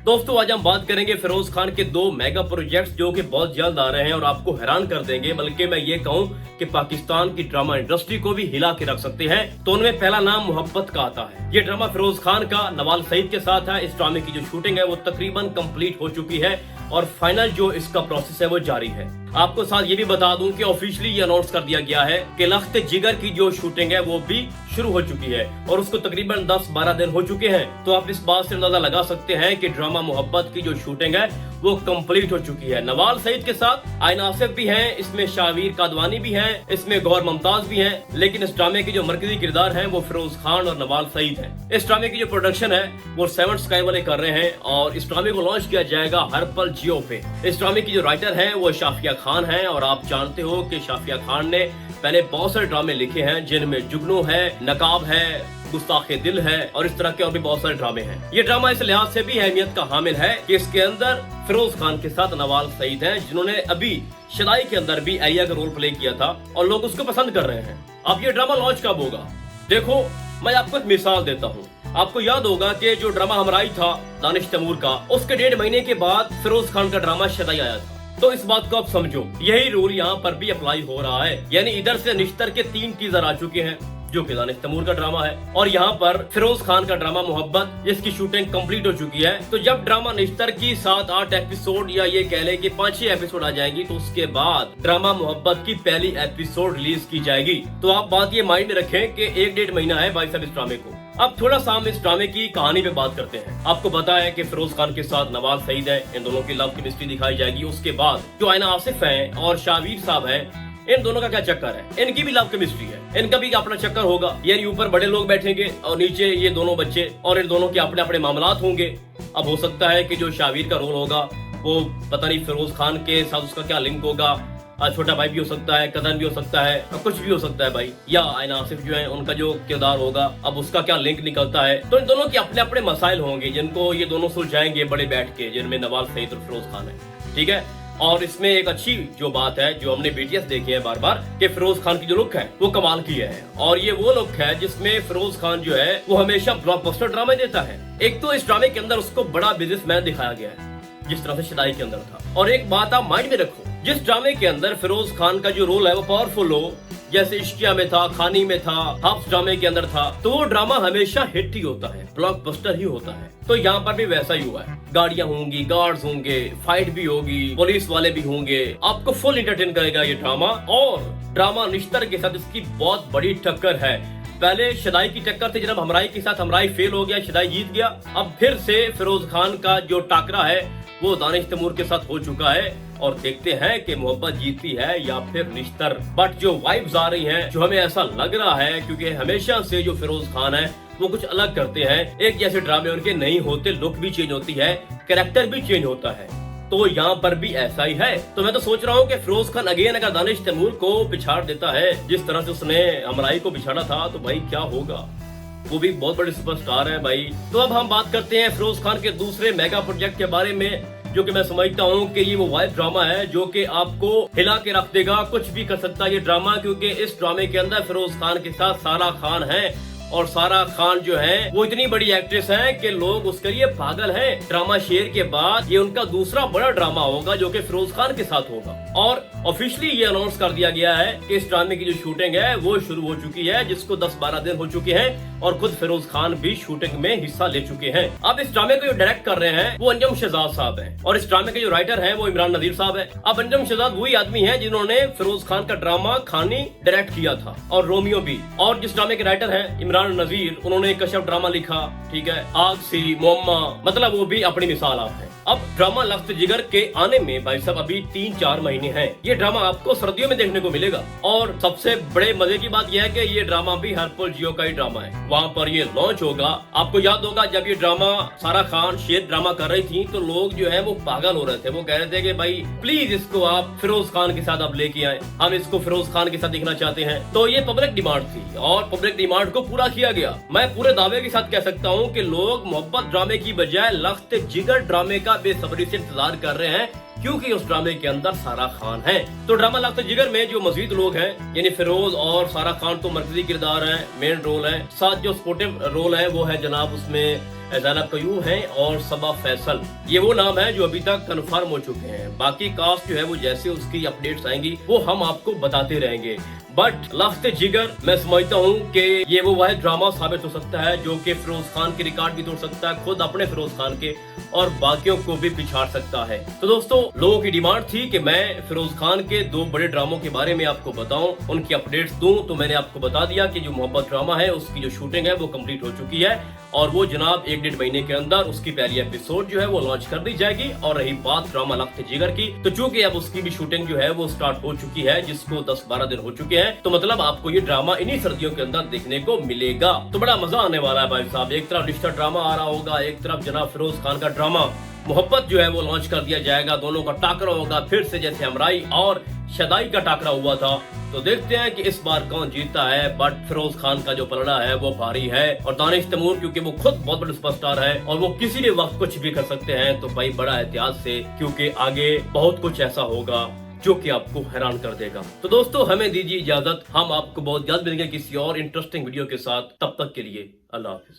दोस्तों आज हम बात करेंगे फिरोज खान के दो मेगा प्रोजेक्ट्स जो कि बहुत जल्द आ रहे हैं और आपको हैरान कर देंगे, बल्कि मैं ये कहूँ कि पाकिस्तान की ड्रामा इंडस्ट्री को भी हिला के रख सकते हैं। तो उनमें पहला नाम मोहब्बत का आता है। ये ड्रामा फिरोज खान का नवाल सईद के साथ है। इस ड्रामे की जो शूटिंग है वो तकरीबन कंप्लीट हो चुकी है और फाइनल जो इसका प्रोसेस है वो जारी है। आपको साथ ये भी बता दूं कि ऑफिशियली ये अनाउंस कर दिया गया है कि लख्त जिगर की जो शूटिंग है वो भी शुरू हो चुकी है और उसको तकरीबन 10-12 दिन हो चुके हैं। तो आप इस बात से अंदाजा लगा सकते हैं कि ड्रामा मोहब्बत की जो शूटिंग है वो कंप्लीट हो चुकी है। नवाल सईद के साथ आयन आसिफ भी हैं, इसमें शावीर कादवानी भी हैं, इसमें गौहर मुमताज भी हैं, लेकिन इस ड्रामे के जो मरकजी किरदार हैं वो फिरोज खान और नवाल सईद हैं। इस ड्रामे की जो प्रोडक्शन है वो 7 स्काई वाले कर रहे हैं और इस ड्रामे को लॉन्च किया जाएगा हर पल जियो पे। इस ड्रामे की जो राइटर है वो शाफिया खान है और आप जानते हो कि शाफिया खान ने पहले बहुत सारे ड्रामे लिखे हैं जिनमें जुगनू है, नकाब है, गुस्ताखे दिल है और इस तरह के और भी बहुत सारे ड्रामे हैं। ये ड्रामा इस लिहाज से भी अहमियत का हामिल है कि इसके अंदर फिरोज खान के साथ नवाल सईद हैं, जिन्होंने अभी शदाई के अंदर भी अय्या का रोल प्ले किया था और लोग उसको पसंद कर रहे हैं। अब ये ड्रामा लॉन्च कब होगा? देखो मैं आपको एक मिसाल देता हूँ। आपको याद होगा कि जो ड्रामा हमराई था दानिश तैमूर का, उसके 1.5 महीने के बाद फिरोज खान का ड्रामा शदाई आया था। तो इस बात को आप समझो, यही रूल यहाँ पर भी अप्लाई हो रहा है। यानी इधर से निश्तर के 3 टीजर आ चुके हैं जो कि दानिश तैमूर का ड्रामा है और यहाँ पर फिरोज खान का ड्रामा मोहब्बत जिसकी शूटिंग कंप्लीट हो चुकी है। तो जब ड्रामा निश्तर की 7-8 एपिसोड या ये कह ले कि 5-6 एपिसोड आ जाएंगी तो उसके बाद ड्रामा मोहब्बत की पहली एपिसोड रिलीज की जाएगी। तो आप बात ये माइंड में रखें कि 1-1.5 महीना है भाई साहब इस ड्रामे को। अब थोड़ा सा हम इस ड्रामे की कहानी पे बात करते हैं। आपको पता है कि फिरोज खान के साथ नवाल सईद है, इन दोनों की लव केमिस्ट्री दिखाई जाएगी। उसके बाद जो आयन आसिफ हैं और शावीर साहब हैं, इन दोनों का क्या चक्कर है? इनकी भी लव केमिस्ट्री है, इनका भी अपना चक्कर होगा। यानी ऊपर बड़े लोग बैठेंगे और नीचे ये दोनों बच्चे और इन दोनों के अपने अपने मामलात होंगे। अब हो सकता है कि जो शावीर का रोल होगा वो पता नहीं फिरोज खान के साथ उसका क्या लिंक होगा, छोटा भाई भी हो सकता है, कजन भी हो सकता है, कुछ भी हो सकता है भाई। या आयन आसिफ जो है उनका जो किरदार होगा अब उसका क्या लिंक निकलता है। तो इन दोनों के अपने अपने मसाइल होंगे जिनको ये दोनों सुलझाएंगे बड़े बैठ के, जिनमें नवाल सईद और फिरोज खान है। ठीक है। और इसमें एक अच्छी जो बात है जो हमने बीटीएस देखे हैं बार बार कि फिरोज खान की जो लुक है वो कमाल की है और ये वो लुक है जिसमें फिरोज खान जो है वो हमेशा ब्लॉकबस्टर ड्रामे देता है। एक तो इस ड्रामे के अंदर उसको बड़ा बिजनेसमैन दिखाया गया है जिस तरह से शदाई के अंदर था। और एक बात आप माइंड में रखो, जिस ड्रामे के अंदर फिरोज खान का जो रोल है वो पावरफुल हो, जैसे इश्किया में था, खानी में था, हफ्स ड्रामे के अंदर था, तो वो ड्रामा हमेशा हिट ही होता है, ब्लॉकबस्टर ही होता है। तो यहाँ पर भी वैसा ही हुआ है। गाड़ियां होंगी, गार्ड्स होंगे, फाइट भी होगी, पुलिस वाले भी होंगे, आपको फुल इंटरटेन करेगा ये ड्रामा। और ड्रामा निश्तर के साथ इसकी बहुत बड़ी टक्कर है। पहले शदाई की टक्कर थी, जब हमराई के साथ हमराई फेल हो गया, शदाई जीत गया। अब फिर से फिरोज खान का जो टाकरा है वो दानिश तैमूर के साथ हो चुका है और देखते हैं कि मोहब्बत जीतती है या फिर निश्तर। बट जो वाइब्स आ रही हैं, जो हमें ऐसा लग रहा है, क्योंकि हमेशा से जो फिरोज खान है वो कुछ अलग करते हैं, एक जैसे ड्रामे उनके नहीं होते, लुक भी चेंज होती है, कैरेक्टर भी चेंज होता है। तो यहाँ पर भी ऐसा ही है। तो मैं तो सोच रहा हूँ कि फिरोज खान अगेन अगर दानिश तैमूर को पिछाड़ देता है जिस तरह से उसने हमराई को पिछाड़ा था, तो भाई क्या होगा। वो भी बहुत बड़े सुपरस्टार है भाई। तो अब हम बात करते हैं फिरोज खान के दूसरे मेगा प्रोजेक्ट के बारे में, जो कि मैं समझता हूँ कि ये वो वाइब ड्रामा है जो कि आपको हिला के रख देगा, कुछ भी कर सकता है ये ड्रामा। क्योंकि इस ड्रामे के अंदर फिरोज खान के साथ सारा खान है और सारा खान जो है वो इतनी बड़ी एक्ट्रेस है कि लोग उसके लिए पागल हैं। ड्रामा शेर के बाद ये उनका दूसरा बड़ा ड्रामा होगा जो कि फिरोज खान के साथ होगा और ऑफिशियली ये अनाउंस कर दिया गया है कि इस ड्रामे की जो शूटिंग है वो शुरू हो चुकी है, जिसको 10-12 दिन हो चुके हैं और खुद फिरोज खान भी शूटिंग में हिस्सा ले चुके हैं। अब इस ड्रामे को जो डायरेक्ट कर रहे हैं वो अंजुम शहजाद साहब हैं और इस ड्रामे के जो राइटर हैं वो इमरान नजीर साहब हैं। अब अंजुम शहजाद वही आदमी है जिन्होंने फिरोज खान का ड्रामा खानी डायरेक्ट किया था और रोमियो भी। और जिस ड्रामे के राइटर हैं इमरान नजीर, उन्होंने कश्यप ड्रामा लिखा, ठीक है, आग सी, मोम्मा, मतलब वो भी अपनी मिसाल आप है। अब ड्रामा लख्त जिगर के आने में भाई साहब अभी 3-4 महीने हैं। ये ड्रामा आपको सर्दियों में देखने को मिलेगा और सबसे बड़े मजे की बात यह है कि ये ड्रामा भी हर पल जियो का ही ड्रामा है, वहाँ पर ये लॉन्च होगा। आपको याद होगा जब ये ड्रामा सारा खान शेर ड्रामा कर रही थी तो लोग जो है वो पागल हो रहे थे, वो कह रहे थे कि भाई प्लीज इसको आप फिरोज खान के साथ आप लेके आए, हम इसको फिरोज खान के साथ देखना चाहते हैं। तो ये पब्लिक डिमांड थी और पब्लिक डिमांड को पूरा किया गया। मैं पूरे दावे के साथ कह सकता हूँ कि लोग मोहब्बत ड्रामे की बजाय लख्त जिगर ड्रामे का बेसब्री से इंतजार कर रहे हैं, क्योंकि उस ड्रामे के अंदर सारा खान है। तो ड्रामा लख्त जिगर में जो मजीद लोग हैं यानी फिरोज और सारा खान तो मरकजी किरदार है, मेन रोल है, साथ जो सपोर्टिव रोल है वो है जनाब उसमें ज़ैनब कयूम हैं और सबा फैसल। ये वो नाम है जो अभी तक कंफर्म हो चुके हैं। बाकी कास्ट जो है वो जैसे उसकी अपडेट्स आएंगी वो हम आपको बताते रहेंगे। बट लफ्ज़ जिगर मैं समझता हूँ कि ये वो वाहिद ड्रामा साबित हो सकता है जो कि फिरोज खान के रिकॉर्ड भी तोड़ सकता है, खुद अपने फिरोज खान के, और बाकियों को भी पिछाड़ सकता है। तो दोस्तों, लोगों की डिमांड थी कि मैं फिरोज खान के 2 बड़े ड्रामों के बारे में आपको बताऊं, उनकी अपडेट्स दूं। तो मैंने आपको बता दिया कि जो मोहब्बत ड्रामा है उसकी जो शूटिंग है वो कंप्लीट हो चुकी है और वो जनाब 1-1.5 महीने के अंदर उसकी पहली एपिसोड जो है वो लॉन्च कर दी जाएगी। और रही बात ड्रामा लफ्ज़ जिगर की, तो चूंकि अब उसकी भी शूटिंग जो है वो स्टार्ट हो चुकी है, जिसको 10-12 दिन हो चुके हैं, तो मतलब आपको ये ड्रामा इन्हीं सर्दियों के अंदर देखने को मिलेगा। तो बड़ा मजा आने वाला है भाई साहब। एक तरफ रिश्ता ड्रामा आ रहा होगा, एक तरफ जनाब फिरोज खान का ड्रामा मोहब्बत जो है वो लॉन्च कर दिया जाएगा। दोनों का टाकरा होगा फिर से, जैसे हमराई और शदाई का टाकरा हुआ था। तो देखते हैं कि इस बार कौन जीतता है। बट फिरोज खान का जो पलड़ा है वो भारी है, और दानिश तैमूर क्योंकि वो खुद बहुत बड़े सुपरस्टार है और वो किसी भी वक्त कुछ भी कर सकते हैं। तो भाई बड़ा एहतियात से, क्योंकि आगे बहुत कुछ ऐसा होगा जो कि आपको हैरान कर देगा। तो दोस्तों, हमें दीजिए इजाजत। हम आपको बहुत जल्द मिलेंगे किसी और इंटरेस्टिंग वीडियो के साथ। तब तक के लिए अल्लाह हाफिज।